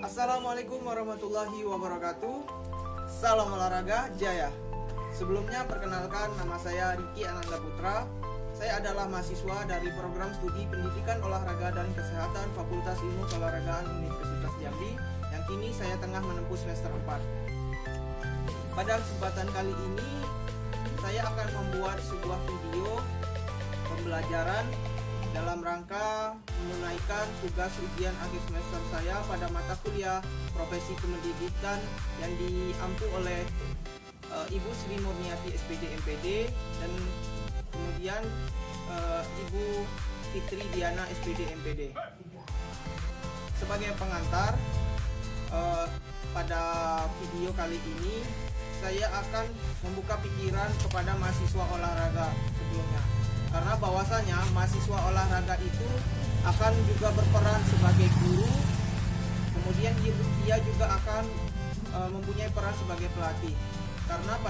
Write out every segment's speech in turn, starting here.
Assalamualaikum warahmatullahi wabarakatuh. Salam olahraga jaya. Sebelumnya perkenalkan, nama saya Riki Ananda Putra. Saya adalah mahasiswa dari program studi Pendidikan Olahraga dan Kesehatan Fakultas Ilmu Keolahragaan Universitas Jambi, yang kini saya tengah menempuh semester 4. Pada kesempatan kali ini saya akan membuat sebuah video pembelajaran dalam rangka menunaikan tugas ujian akhir semester saya pada mata kuliah Profesi Kependidikan yang diampu oleh Ibu Sri Murniati SPD MPD dan kemudian Ibu Fitri Diana SPD MPD. Sebagai pengantar, pada video kali ini saya akan membuka pikiran kepada mahasiswa olahraga sebelumnya. Karena bahwasanya mahasiswa olahraga itu akan juga berperan sebagai guru, kemudian dia juga akan mempunyai peran sebagai pelatih. Karena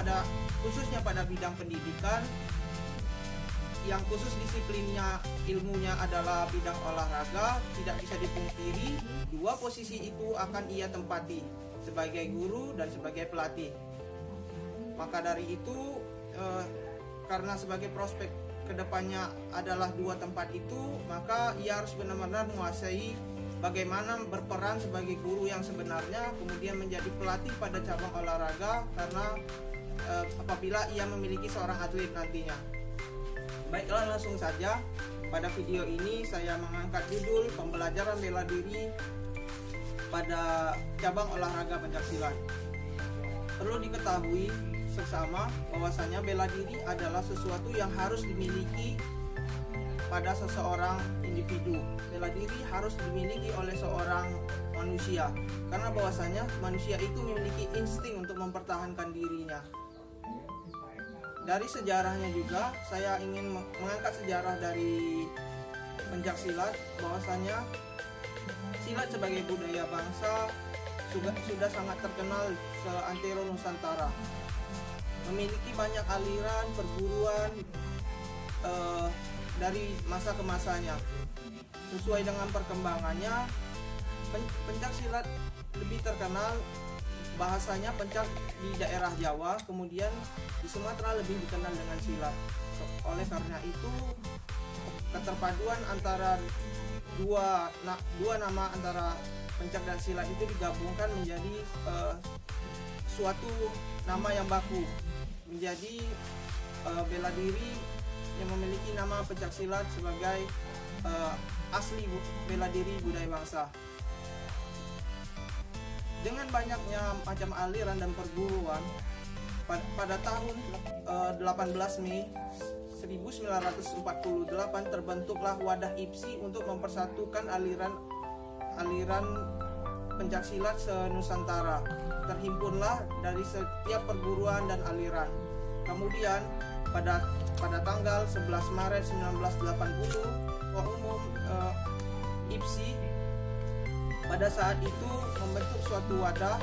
khususnya pada bidang pendidikan, yang khusus disiplinnya ilmunya adalah bidang olahraga, tidak bisa dipungkiri dua posisi itu akan ia tempati, sebagai guru dan sebagai pelatih. Maka dari itu, karena sebagai prospek kedepannya adalah dua tempat itu, maka ia harus benar-benar menguasai bagaimana berperan sebagai guru yang sebenarnya, kemudian menjadi pelatih pada cabang olahraga, karena apabila ia memiliki seorang atlet nantinya. Baiklah, langsung saja. Pada video ini saya mengangkat judul pembelajaran bela diri pada cabang olahraga pencaksilat. Perlu diketahui bersama bahwasanya bela diri adalah sesuatu yang harus dimiliki pada seseorang individu. Bela diri harus dimiliki oleh seorang manusia, karena bahwasanya manusia itu memiliki insting untuk mempertahankan dirinya. Dari sejarahnya juga saya ingin mengangkat sejarah dari pencaksilat, bahwasanya silat sebagai budaya bangsa sudah sangat terkenal seantero Nusantara. Memiliki banyak aliran perguruan dari masa ke masanya. Sesuai dengan perkembangannya, pencaksilat lebih terkenal, bahasanya pencak di daerah Jawa, kemudian di Sumatera lebih dikenal dengan silat. Oleh karena itu, keterpaduan antara dua nama antara pencak dan silat itu digabungkan menjadi suatu nama yang baku, menjadi bela diri yang memiliki nama pencaksilat sebagai asli bela diri budaya bangsa. Dengan banyaknya macam aliran dan perguruan, pada tahun 18 Mei 1948 terbentuklah wadah IPSI untuk mempersatukan aliran pencaksilat se-Nusantara. Terhimpunlah dari setiap perguruan dan aliran. Kemudian pada tanggal 11 Maret 1980, Ketua Umum IPSI pada saat itu membentuk suatu wadah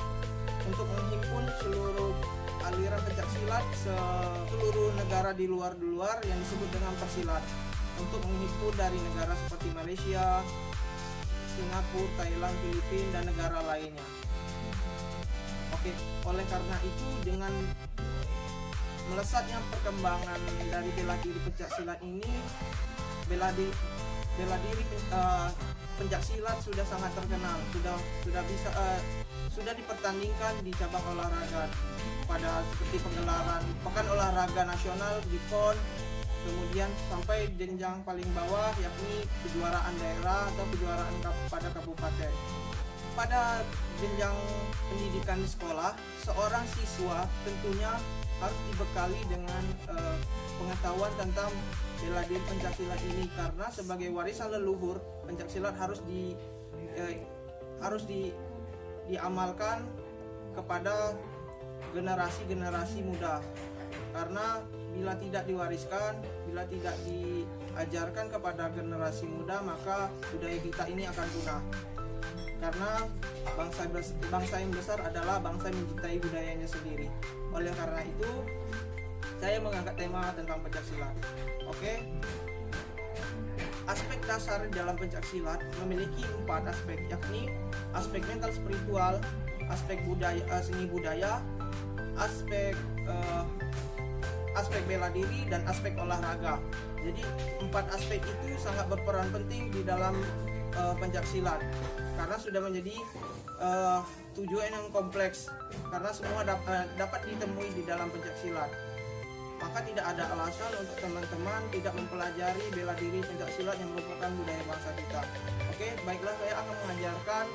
untuk menghimpun seluruh aliran pencaksilat seluruh negara di luar yang disebut dengan Persilat, untuk menghimpun dari negara seperti Malaysia, Singapura, Thailand, Filipina, dan negara lainnya. Oke, oleh karena itu, dengan melesatnya perkembangan dari bela diri pencaksilat ini, bela diri pencaksilat sudah sangat terkenal, sudah dipertandingkan di cabang olahraga pada seperti penggelaran Pekan Olahraga Nasional di PON, kemudian sampai jenjang paling bawah yakni kejuaraan daerah atau kejuaraan pada kabupaten. Pada jenjang pendidikan di sekolah, seorang siswa tentunya harus dibekali dengan pengetahuan tentang bela diri pencaksilat ini, karena sebagai warisan leluhur, pencaksilat harus diamalkan kepada generasi muda. Karena bila tidak diwariskan, bila tidak diajarkan kepada generasi muda, maka budaya kita ini akan punah. Karena bangsa yang besar adalah bangsa yang mencintai budayanya sendiri. Oleh karena itu, saya mengangkat tema tentang pencaksilat. Oke. aspek dasar dalam pencaksilat memiliki 4 aspek, yakni aspek mental spiritual, aspek budaya, seni budaya, aspek aspek bela diri, dan aspek olahraga. Jadi 4 aspek itu sangat berperan penting di dalam pencaksilat karena sudah menjadi tujuan yang kompleks, karena semua dapat ditemui di dalam pencaksilat. Maka tidak ada alasan untuk teman-teman tidak mempelajari bela diri pencaksilat yang merupakan budaya bangsa kita. Oke, baiklah, saya akan mengajarkan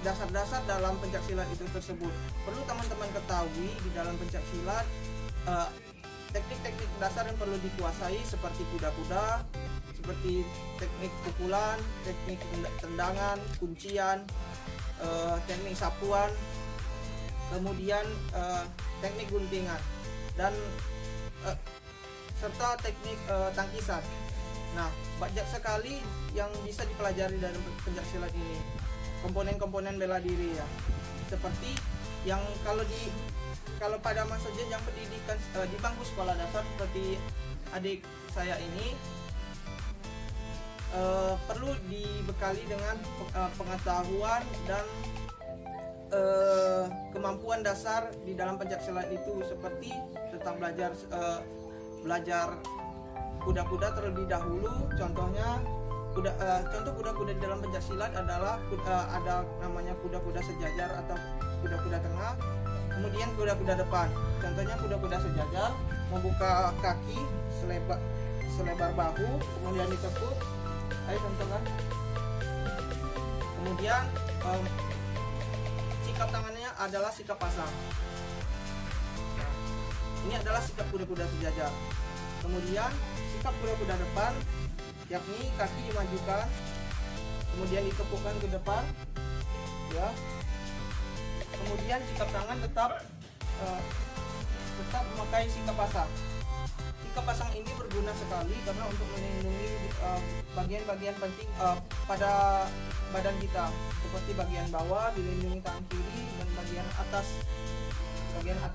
dasar-dasar dalam pencaksilat itu tersebut. Perlu teman-teman ketahui di dalam pencaksilat teknik-teknik dasar yang perlu dikuasai seperti kuda-kuda, seperti teknik pukulan, teknik tendangan, kuncian, teknik sapuan, kemudian teknik guntingan, dan serta teknik tangkisan. Nah, banyak sekali yang bisa dipelajari dalam pencaksilat ini. Komponen-komponen bela diri ya, seperti yang kalau pada masa jenjang pendidikan di bangku sekolah dasar seperti adik saya ini perlu dibekali dengan pengetahuan dan kemampuan dasar di dalam pencaksilat itu, seperti tentang belajar kuda-kuda terlebih dahulu. Contohnya contoh kuda-kuda di dalam pencaksilat adalah ada namanya kuda-kuda sejajar atau kuda-kuda tengah, kemudian kuda-kuda depan. Contohnya kuda-kuda sejajar membuka kaki selebar bahu, kemudian ditekuk. Ayo contohkan. Kemudian sikap tangannya adalah sikap pasang. Nah, ini adalah sikap kuda-kuda sejajar. Kemudian sikap kuda-kuda depan, yakni kaki dimajukan, kemudian ditekukkan ke depan, ya. Kemudian sikap tangan tetap memakai sikap pasang. Sikap pasang ini berguna sekali karena untuk melindungi bagian-bagian penting pada badan kita, seperti bagian bawah dilindungi tangan kiri dan bagian atas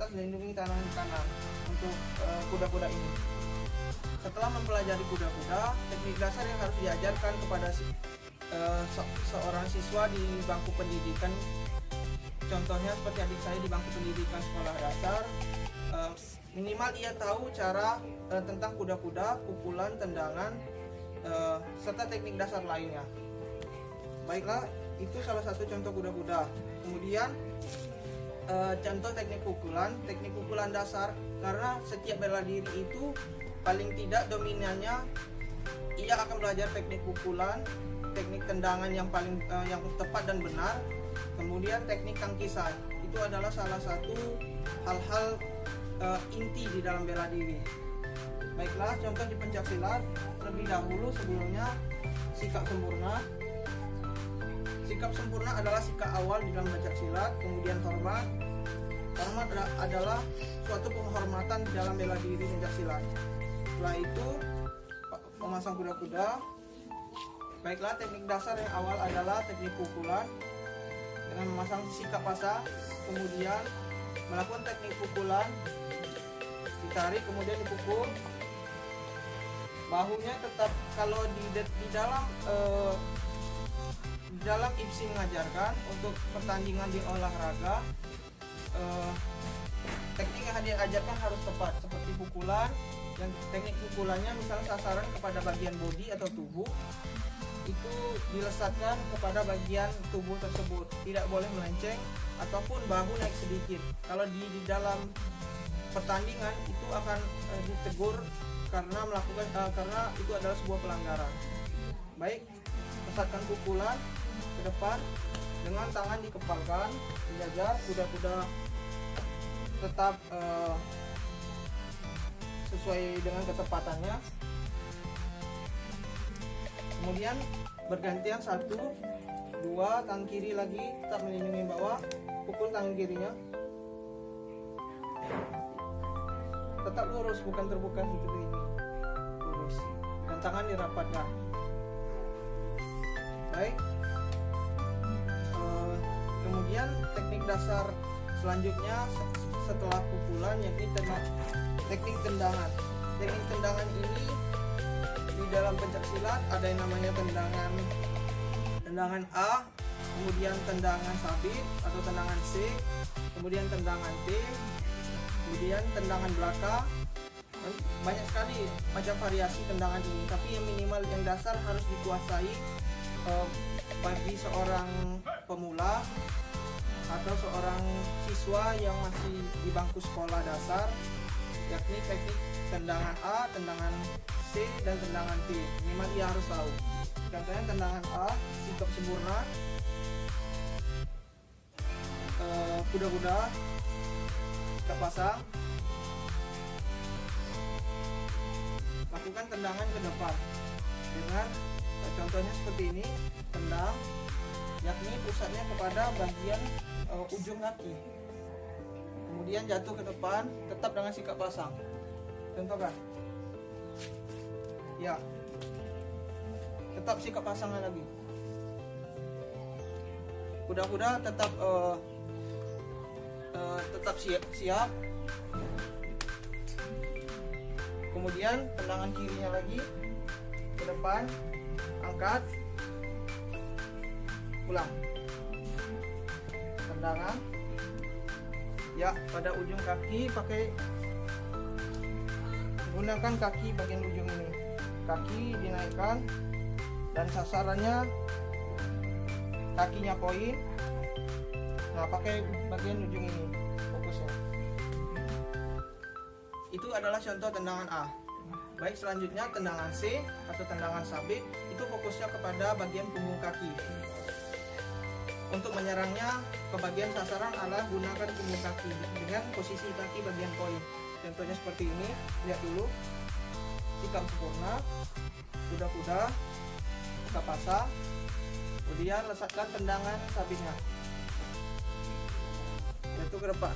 dilindungi tangan kanan untuk kuda-kuda ini. Setelah mempelajari kuda-kuda, teknik dasar yang harus diajarkan kepada seorang siswa di bangku pendidikan, contohnya seperti adik saya di bangku pendidikan sekolah dasar, minimal ia tahu cara tentang kuda-kuda, pukulan, tendangan, serta teknik dasar lainnya. Baiklah, itu salah satu contoh kuda-kuda. Kemudian contoh teknik pukulan dasar, karena setiap bela diri itu paling tidak dominannya ia akan belajar teknik pukulan, teknik tendangan yang tepat dan benar, kemudian teknik tangkisan. Itu adalah salah satu hal-hal inti di dalam bela diri. Baiklah, contoh di pencaksilat terlebih dahulu sebelumnya sikap sempurna. Sikap sempurna adalah sikap awal di dalam pencaksilat. Kemudian hormat. Hormat adalah suatu penghormatan di dalam bela diri pencaksilat. Setelah itu memasang kuda-kuda. Baiklah, teknik dasar yang awal adalah teknik pukulan dengan memasang sikap pasang, kemudian melakukan teknik pukulan, ditarik kemudian dipukul. Bahunya tetap, kalau di dalam IPSI mengajarkan untuk pertandingan di olahraga, teknik yang diajarkan harus tepat, seperti pukulan. Yang teknik pukulannya misalnya sasaran kepada bagian bodi atau tubuh, itu dilesatkan kepada bagian tubuh tersebut, tidak boleh melenceng ataupun bahu naik sedikit. Kalau di dalam pertandingan itu akan ditegur karena itu adalah sebuah pelanggaran. Baik, lesatkan pukulan ke depan dengan tangan dikepalkan sejajar, kuda-kuda tetap sesuai dengan ketepatannya. Kemudian bergantian 1, 2, tangan kiri lagi tetap melindungi bawah, pukul tangan kirinya. Tetap lurus, bukan terbuka seperti ini, lurus, dan tangan dirapatkan. Baik. Kemudian teknik dasar selanjutnya setelah pukulan yakni teknik tendangan. Teknik tendangan ini di dalam pencak silat ada yang namanya tendangan A, kemudian tendangan sabit atau tendangan C, kemudian tendangan T, kemudian tendangan belakang. Banyak sekali macam variasi tendangan ini, tapi yang minimal yang dasar harus dikuasai bagi seorang pemula atau seorang siswa yang masih di bangku sekolah dasar, yakni teknik tendangan A, tendangan C, dan tendangan T. Minimal dia harus tahu. Contohnya tendangan A, sikap sempurna, kuda-kuda, sikap pasang, lakukan tendangan ke depan dengan contohnya seperti ini, tendang, yakni pusatnya kepada bagian ujung kaki, kemudian jatuh ke depan, tetap dengan sikap pasang. Contohkan, ya, tetap sikap pasangan lagi. Kuda-kuda tetap siap. Kemudian tendangan kirinya lagi ke depan, angkat, ulang. Tendangan, ya, pada ujung kaki gunakan kaki bagian ujung ini. Kaki dinaikkan dan sasarannya kakinya poin. Nah, pakai bagian ujung ini fokusnya. Itu adalah contoh tendangan A. Baik, selanjutnya tendangan C atau tendangan sabit, itu fokusnya kepada bagian punggung kaki. Untuk menyerangnya ke bagian sasaran adalah gunakan punggung kaki dengan posisi kaki bagian poin. Contohnya seperti ini, lihat dulu. Sikap sempurna, kuda-kuda, sikap pasang, kemudian letakkan tendangan sabitnya, yaitu ke depan.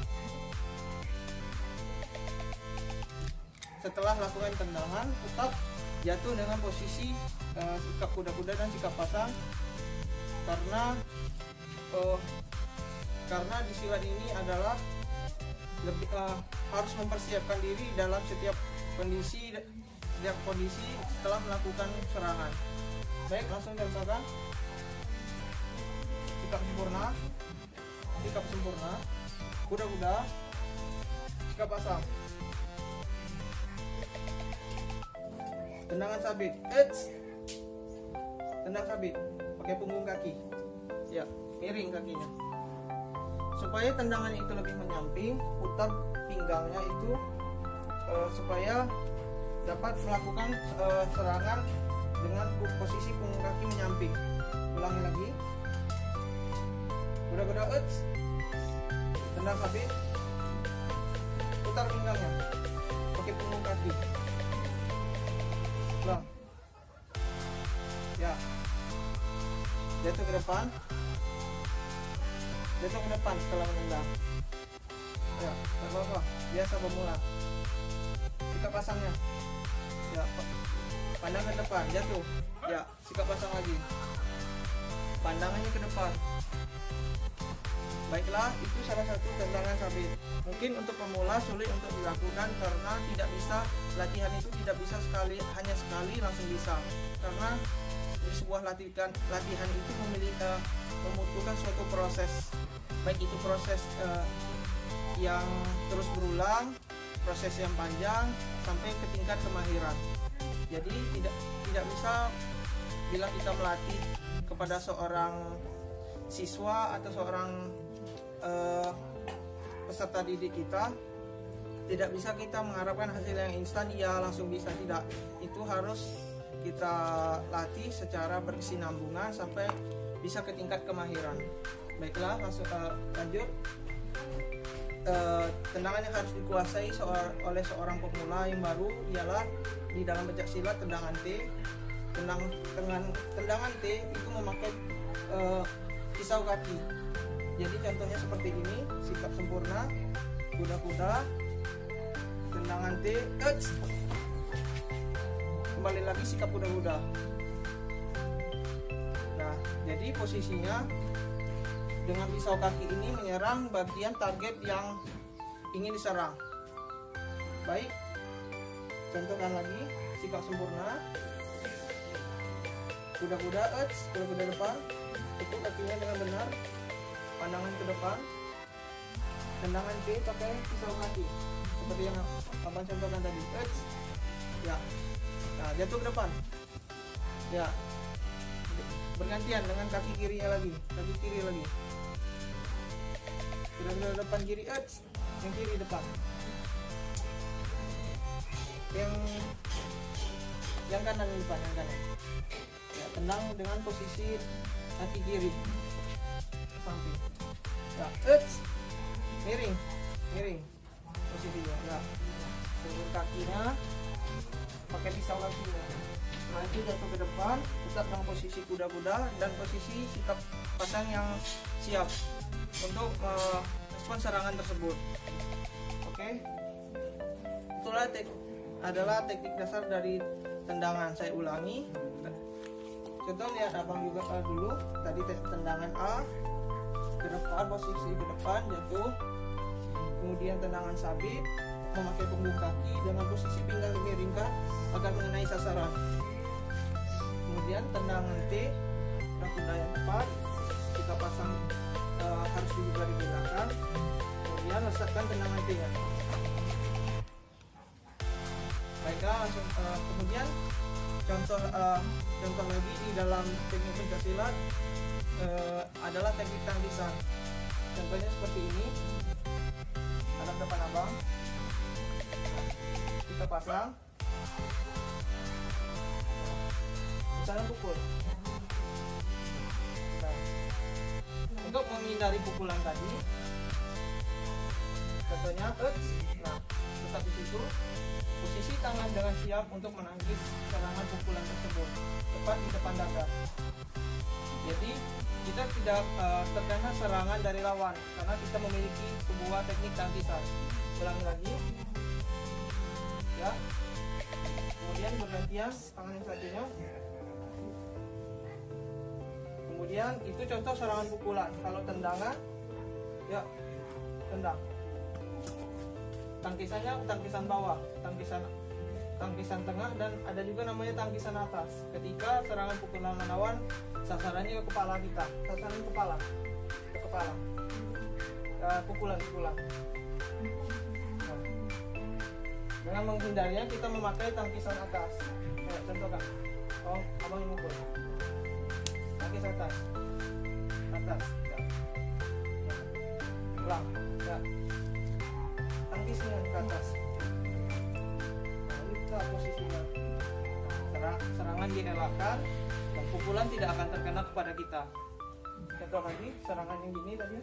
Setelah lakukan tendangan, tetap jatuh dengan posisi sikap kuda-kuda dan sikap pasang, karena di silat ini adalah lebih harus mempersiapkan diri dalam setiap kondisi setelah melakukan serangan. Baik, langsung contohkan. Sikap sempurna, kuda-kuda, sikap pasang, tendangan sabit, tendang sabit pakai punggung kaki, ya, miring kakinya. Supaya tendangan itu lebih menyamping, putar pinggangnya itu supaya dapat melakukan serangan dengan posisi punggung kaki menyamping. Ulangi lagi. Kuda-kuda, tendang sabit, putar pinggangnya pakai punggung kaki. Ulang. Ya. Jatuh ke depan. Setelah menendang. Ya, tak apa-apa, biasa pemula. Sikap pasangnya, ya, pandang ke depan, jatuh, ya, sikap pasang lagi, pandangannya ke depan. Baiklah, itu salah satu tendangan sabit. Mungkin untuk pemula sulit untuk dilakukan karena tidak bisa, latihan itu tidak bisa hanya sekali langsung bisa, karena di sebuah latihan itu membutuhkan suatu proses, baik itu proses yang terus berulang, proses yang panjang sampai ke tingkat kemahiran. Jadi tidak bisa bila kita melatih kepada seorang siswa atau seorang peserta didik kita, tidak bisa kita mengharapkan hasil yang instan, ya langsung bisa, tidak. Itu harus kita latih secara berkesinambungan sampai bisa ke tingkat kemahiran. Baiklah, langsung lanjut. Tendangan yang harus dikuasai oleh seorang pemula yang baru ialah di dalam pencak silat tendangan T. Tendangan T itu memakai pisau kaki. Jadi contohnya seperti ini, sikap sempurna, kuda-kuda, tendangan T, kembali lagi sikap kuda-kuda. Nah, jadi posisinya dengan pisau kaki ini menyerang bagian target yang ingin diserang. Baik, contohkan lagi, sikap sempurna, kuda-kuda kuda-kuda depan, tekuk kakinya dengan benar, pandangan ke depan, tendangan P pakai pisau kaki seperti yang abang contohkan tadi. Ya, nah jatuh ke depan, ya, bergantian dengan kaki kirinya lagi, kaki kiri lagi, kuda-kuda depan kiri, yang kiri depan, yang kanan depan, yang kanan. Ya, tendang dengan posisi kaki kiri samping. Ya, miring posisinya. Ya, turun kakinya, pakai pisau kakinya. Nah itu jatuh ke depan, tetap dalam posisi kuda-kuda dan posisi sikap pasang yang siap untuk respon serangan tersebut. Oke, itulah adalah teknik dasar dari tendangan. Saya ulangi. Contoh lihat abang juga dulu tadi tendangan A ke depan, posisi ke depan jatuh, kemudian tendangan sabit memakai punggung kaki dengan posisi pinggang dimiringkan agar mengenai sasaran. Kemudian tendangan T kuda yang tepat, kita pasang harus juga digunakan. Kemudian letakkan tendangan T nya. Baiklah, langsung kemudian contoh lagi di dalam teknik pencaksilat adalah teknik tangkisan. Contohnya seperti ini, hadap depan abang, kita pasang, misalnya pukul. Nah, untuk menghindari pukulan tadi, contohnya nah tetap di situ. Posisi tangan dengan siap untuk menangkis serangan pukulan tersebut tepat di depan dada. Jadi kita tidak terkena serangan dari lawan karena kita memiliki sebuah teknik tangkisan. Ulangi lagi, ya. Kemudian bergantian tangan yang satunya. Kemudian itu contoh serangan pukulan. Kalau tendangan, ya tendang. Tangkisannya tangkisan bawah, tangkisan tengah, dan ada juga namanya tangkisan atas. Ketika serangan pukulan lawan sasarannya ke kepala kita, sasaran kepala, ke kepala, pukulan. Nah, dengan menghindarinya kita memakai tangkisan atas. Contohkan, abang yang mukul, tangkis atas, ya. Ulang, ya. Tangkisnya ke atas. Nah, ini kita posisinya. Serangan dielakkan dan pukulan tidak akan terkena kepada kita. Contoh lagi, serangan yang gini tadi.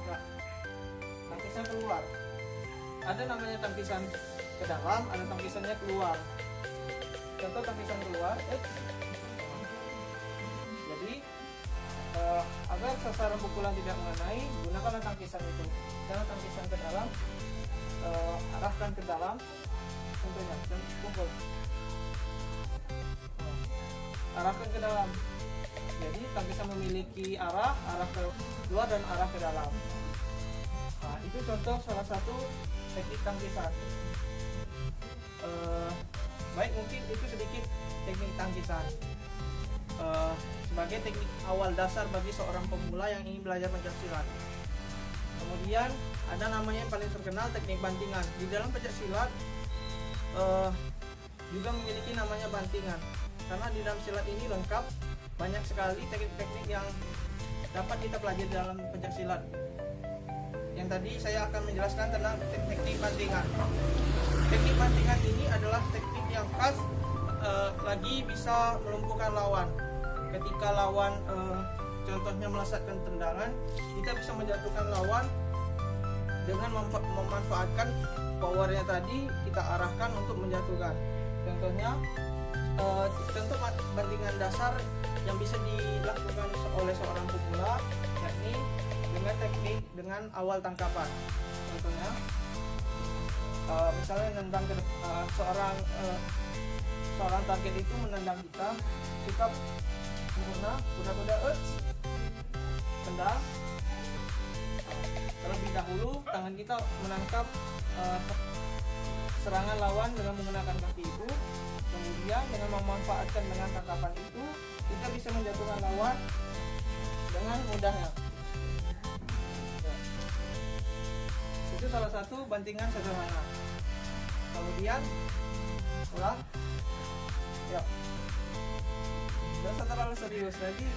Nah, tangkisnya keluar. Ada namanya tangkisan ke dalam, ada tangkisannya keluar. Contoh tangkisan keluar. Jadi agar sasaran pukulan tidak mengenai, gunakanlah tangkisan itu. Jangan tangkisan ke dalam, arahkan ke dalam, contohnya, dan pukul. Arahkan ke dalam. Jadi tangkisan memiliki arah ke luar dan arah ke dalam. Nah, itu contoh salah satu teknik tangkisan. Baik, mungkin itu sedikit teknik tangkisan. Sebagai teknik awal dasar bagi seorang pemula yang ingin belajar pencaksilat. Kemudian ada namanya yang paling terkenal, teknik bantingan. Di dalam pencaksilat juga memiliki namanya bantingan, karena di dalam silat ini lengkap, banyak sekali teknik-teknik yang dapat kita pelajari dalam pencaksilat. Yang tadi saya akan menjelaskan tentang teknik bantingan. Teknik bantingan ini adalah teknik yang khas lagi bisa melumpuhkan lawan. Ketika lawan contohnya melesatkan tendangan, kita bisa menjatuhkan lawan dengan memanfaatkan powernya tadi, kita arahkan untuk menjatuhkan. Contohnya contoh bantingan dasar yang bisa dilakukan oleh seorang pemula, yakni dengan teknik dengan awal tangkapan. Contohnya misalnya nendang ke seorang target itu menendang kita menggunakan kuda-kuda tendang. Terlebih dahulu tangan kita menangkap serangan lawan dengan menggunakan kaki itu, kemudian Kemudian dengan memanfaatkan dengan tangkapan itu, kita bisa menjatuhkan lawan dengan mudahnya. Itu salah satu bantingan sederhana. Kemudian ulang, ya. Dan terlalu serius lagi,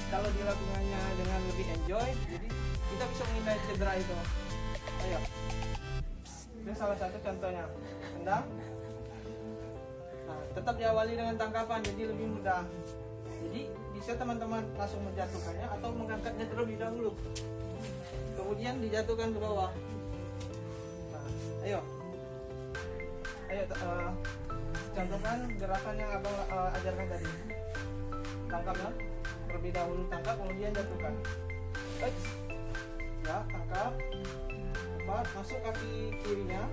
kalau dilakukannya dengan lebih enjoy, jadi kita bisa menghindari cedera itu. Ayo, ini salah satu contohnya. Tendang. Nah, tetap diawali dengan tangkapan, jadi lebih mudah. Jadi bisa teman-teman langsung menjatuhkannya atau mengangkatnya terlebih dahulu, kemudian dijatuhkan ke bawah. Nah, ayo, contohkan gerakan yang abang ajarkan tadi. Tangkapnya terlebih dahulu, tangkap kemudian jatuhkan. Ya, tangkap, tepat, masuk kaki kirinya,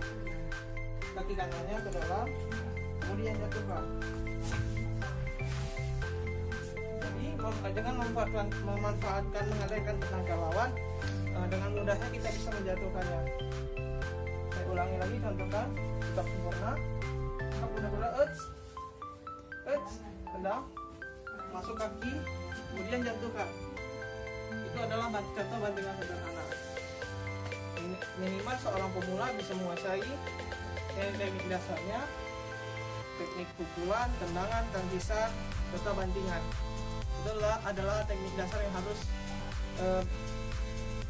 kaki kanannya ke dalam, kemudian jatuhkan. Jadi dengan memanfaatkan mengadakan tenaga lawan, dengan mudahnya kita bisa menjatuhkannya. Saya ulangi lagi, contohkan, tetap sempurna, benar-benar tendang, masuk kaki, kemudian jatuhkan. Itu adalah contoh bantingan sederhana. Minimal seorang pemula bisa menguasai teknik dasarnya, teknik pukulan, tendangan, tangkisan, serta bantingan. Itu adalah teknik dasar yang harus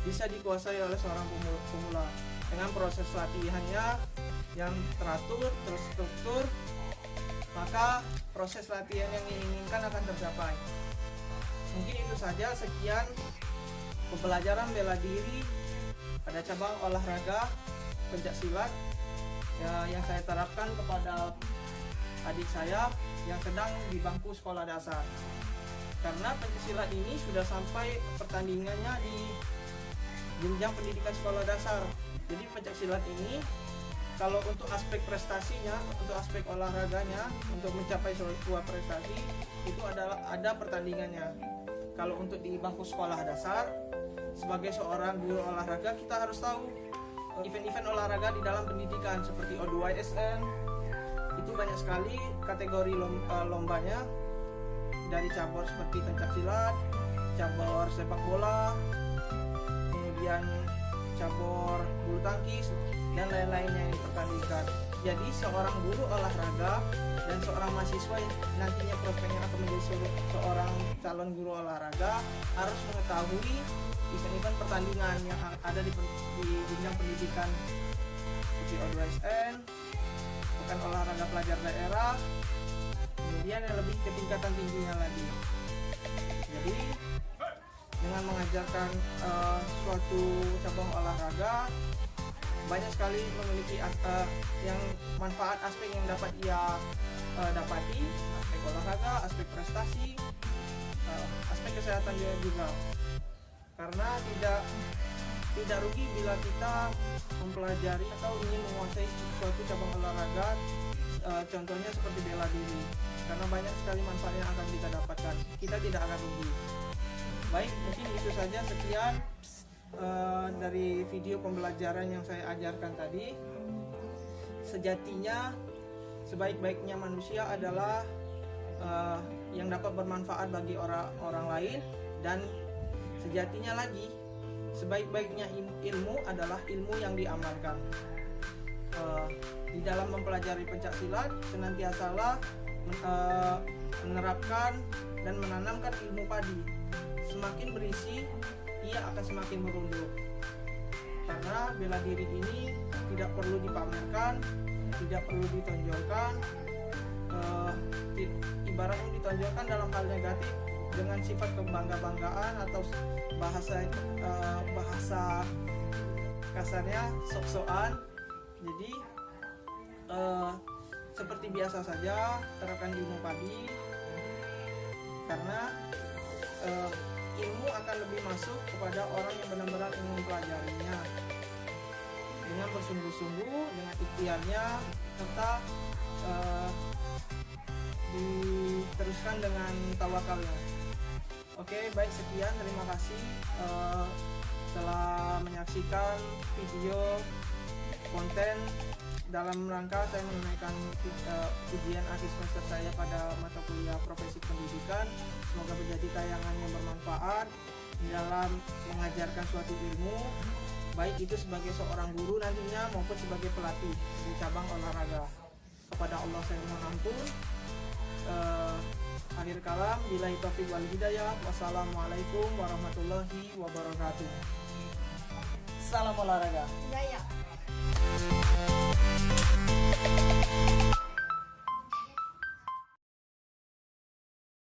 bisa dikuasai oleh seorang pemula. Dengan proses latihannya yang teratur, terstruktur, maka proses latihan yang diinginkan akan tercapai. Mungkin itu saja, sekian pembelajaran bela diri pada cabang olahraga pencak silat yang saya terapkan kepada adik saya yang sedang di bangku sekolah dasar. Karena pencak silat ini sudah sampai pertandingannya di jenjang pendidikan sekolah dasar. Jadi pencak silat ini kalau untuk aspek prestasinya, untuk aspek olahraganya, untuk mencapai sebuah prestasi itu ada pertandingannya. Kalau untuk di bangku sekolah dasar, sebagai seorang guru olahraga kita harus tahu event-event olahraga di dalam pendidikan seperti O2SN. Itu banyak sekali kategori lombanya, dari cabur seperti pencak silat, cabur sepak bola, kemudian cabur bulu tangkis, dan lain-lainnya yang dipertandingkan. Jadi seorang guru olahraga dan seorang mahasiswa yang nantinya prospeknya akan menjadi seorang calon guru olahraga harus mengetahui event-event pertandingan yang ada di jenjang pendidikan seperti O2SN, bukan olahraga pelajar daerah, kemudian yang lebih ke tingkatan tingginya lagi. Jadi dengan mengajarkan suatu cabang olahraga, banyak sekali memiliki yang manfaat aspek yang dapat ia dapati, aspek olahraga, aspek prestasi, aspek kesehatan juga. Karena tidak rugi bila kita mempelajari atau ingin menguasai suatu cabang olahraga, contohnya seperti bela diri, karena banyak sekali manfaat yang akan kita dapatkan, kita tidak akan rugi. Baik, mungkin itu saja, sekian dari video pembelajaran yang saya ajarkan tadi. Sejatinya sebaik-baiknya manusia adalah yang dapat bermanfaat bagi orang lain, dan sejatinya lagi sebaik-baiknya ilmu adalah ilmu yang diamalkan. Di dalam mempelajari pencak silat senantiasalah menerapkan dan menanamkan ilmu padi. Semakin berisi, ia akan semakin merunduk. Karena bela diri ini tidak perlu dipamerkan, tidak perlu ditonjolkan. Ibaratnya ditonjolkan dalam hal negatif dengan sifat kebangga-banggaan atau bahasa kasarnya sok-sokan. Jadi seperti biasa saja terapkan ilmu padi, karena ilmu akan lebih masuk kepada orang yang benar-benar ingin mempelajarinya dengan bersungguh-sungguh, dengan ikhtiarnya, serta diteruskan dengan tawakalnya. Oke, baik, sekian, terima kasih telah menyaksikan video konten dalam rangka saya menunaikan ujian akhir semester saya pada mata kuliah profesi pendidikan. Semoga menjadi tayangan yang bermanfaat dalam mengajarkan suatu ilmu, baik itu sebagai seorang guru nantinya maupun sebagai pelatih di cabang olahraga. Kepada Allah saya mohon ampun. Akhir kalam, billahi taufiq wal hidayah. Wassalamualaikum warahmatullahi wabarakatuh. Salam olahraga. Jaya.